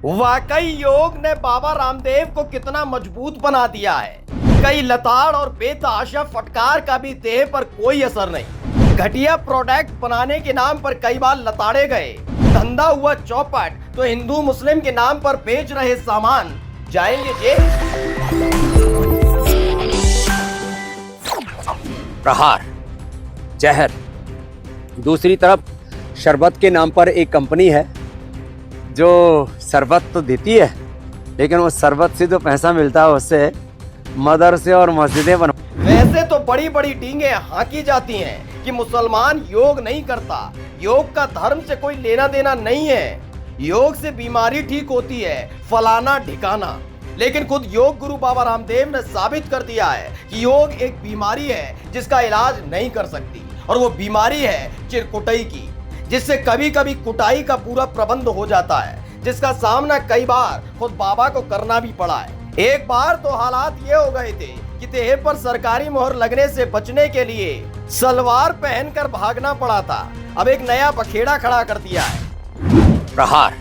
वाकई योग ने बाबा रामदेव को कितना मजबूत बना दिया है। कई लताड़ और बेतहाशा फटकार का भी देह पर कोई असर नहीं। घटिया प्रोडक्ट बनाने के नाम पर कई बार लताड़े गए। धंधा हुआ चौपट तो हिंदू मुस्लिम के नाम पर बेच रहे सामान जाएंगे जेल। प्रहार, जहर। दूसरी तरफ शरबत के नाम पर एक कंपनी है जो शरबत तो देती है, लेकिन उस शरबत से जो पैसा मिलता है उससे मदरसे और मस्जिदें बन। वैसे तो बड़ी बड़ी डींगे हाँकी जाती हैं कि मुसलमान योग नहीं करता, योग का धर्म से कोई लेना देना नहीं है, योग से बीमारी ठीक होती है, फलाना ढिकाना। लेकिन खुद योग गुरु बाबा रामदेव ने साबित कर दिया है कि योग एक बीमारी है जिसका इलाज नहीं कर सकती, और वो बीमारी है चिरकुटाई की, जिससे कभी कभी कुटाई का पूरा प्रबंध हो जाता है, जिसका सामना कई बार खुद बाबा को करना भी पड़ा है। एक बार तो हालात ये हो गए थे कि देह पर सरकारी मोहर लगने से बचने के लिए सलवार पहनकर भागना पड़ा था। अब एक नया बखेड़ा खड़ा कर दिया है। प्रहार,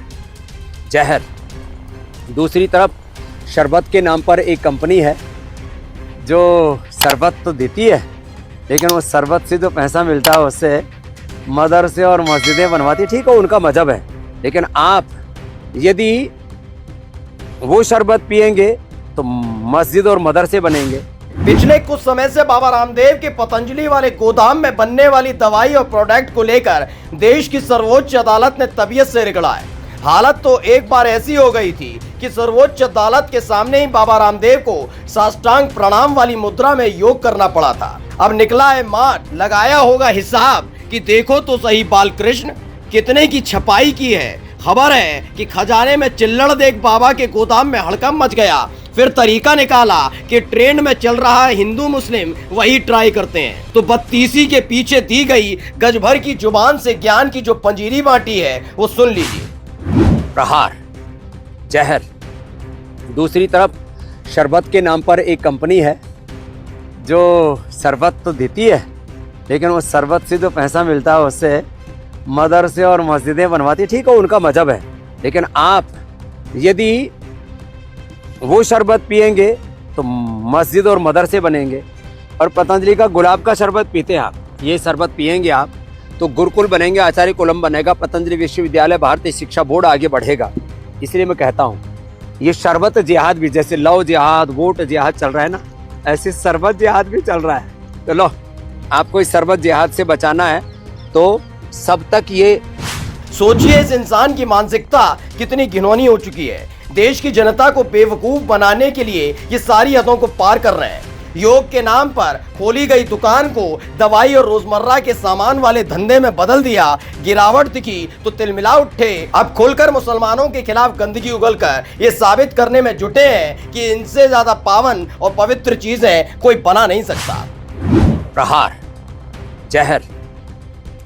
जहर। दूसरी तरफ शरबत के नाम पर एक कंपनी है जो शरबत तो देती है, लेकिन उस शरबत से जो पैसा मिलता है उससे मदरसे और मस्जिदें बनवाती। ठीक है, उनका मजहब है, लेकिन आप यदि वो शरबत पिएंगे तो मस्जिद और मदरसे बनेंगे। पिछले कुछ समय से बाबा रामदेव के पतंजलि वाले गोदाम में बनने वाली दवाई और प्रोडक्ट को लेकर देश की सर्वोच्च अदालत ने तबीयत से रिगड़ा है। हालत तो एक बार ऐसी हो गई थी कि सर्वोच्च अदालत के सामने ही बाबा रामदेव को साष्टांग प्रणाम वाली मुद्रा में योग करना पड़ा था। अब निकला है मार, लगाया होगा हिसाब कि देखो तो सही बालकृष्ण कितने की छपाई की है। खबर है कि खजाने में चिल्लड़ देख बाबा के गोदाम में हड़कंप मच गया। फिर तरीका निकाला कि ट्रेंड में चल रहा है हिंदू मुस्लिम वही ट्राई करते हैं, तो बत्तीसी के पीछे दी गई गज भर की जुबान से ज्ञान की जो पंजीरी बांटी है वो सुन लीजिए। प्रहार, जहर। दूसरी तरफ शरबत के नाम पर एक कंपनी है जो शरबत तो देती है, लेकिन उस शरबत से जो पैसा मिलता है उससे मदरसे और मस्जिदें बनवाती। ठीक है, उनका मजहब है, लेकिन आप यदि वो शरबत पिएंगे तो मस्जिद और मदरसे बनेंगे। और पतंजलि का गुलाब का शरबत पीते हैं आप, ये शरबत पिएंगे आप तो गुरुकुल बनेंगे, आचार्य कुलम बनेगा, पतंजलि विश्वविद्यालय, भारतीय शिक्षा बोर्ड आगे बढ़ेगा। इसलिए मैं कहता हूँ ये शरबत जिहाद भी, जैसे लव जिहाद, वोट जिहाद चल रहा है ना, ऐसे शरबत जिहाद भी चल रहा है। तो लो, आपको इस शरबत जिहाद से बचाना है तो सब तक ये सोचिए, इस इंसान की मानसिकता कितनी घिनौनी हो चुकी है। देश की जनता को बेवकूफ बनाने के लिए ये सारी हदों को पार कर रहे हैं। योग के नाम पर खोली गई दुकान को दवाई और रोजमर्रा के सामान वाले धंधे में बदल दिया। गिरावट दिखी तो तिलमिला उठे। अब खुलकर मुसलमानों के खिलाफ गंदगी उगलकर ये साबित करने में जुटे हैं कि इनसे ज्यादा पावन और पवित्र चीजें कोई बना नहीं सकता। प्रहार, जहर।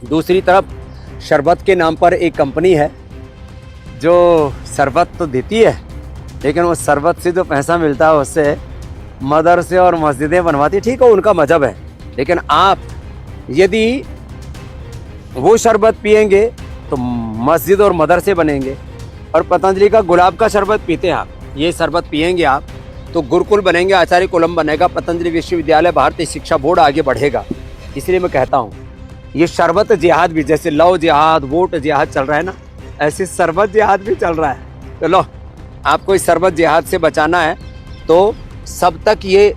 दूसरी तरफ शरबत के नाम पर एक कंपनी है जो शरबत तो देती है, लेकिन उस शरबत से जो पैसा मिलता है उससे मदरसे और मस्जिदें बनवाती। ठीक है, उनका मजहब है, लेकिन आप यदि वो शरबत पिएंगे तो मस्जिद और मदरसे बनेंगे। और पतंजलि का गुलाब का शरबत पीते हैं आप, ये शरबत पिएंगे आप तो गुरुकुल बनेंगे, आचार्य कुलम बनेगा, पतंजलि विश्वविद्यालय, भारतीय शिक्षा बोर्ड आगे बढ़ेगा। इसलिए मैं कहता हूँ ये शरबत जिहाद भी, जैसे लव जिहाद, वोट जिहाद चल रहा है ना, ऐसे शरबत जिहाद भी चल रहा है। तो लो, आपको इस शरबत जिहाद से बचाना है तो सब तक ये।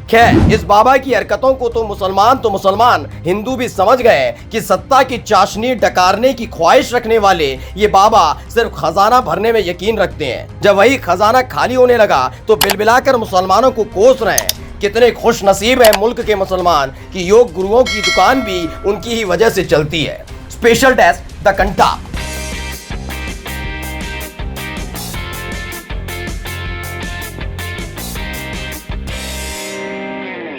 खैर, इस बाबा की हरकतों को तो मुसलमान हिंदू भी समझ गए कि सत्ता की चाशनी डकारने की ख्वाहिश रखने वाले ये बाबा सिर्फ खजाना भरने में यकीन रखते हैं। जब वही खजाना खाली होने लगा तो बिलबिलाकर मुसलमानों को कोस रहे हैं। कितने खुश नसीब है मुल्क के मुसलमान कि योग गुरुओं की दुकान भी उनकी ही वजह से चलती है। Special desk the कंटा।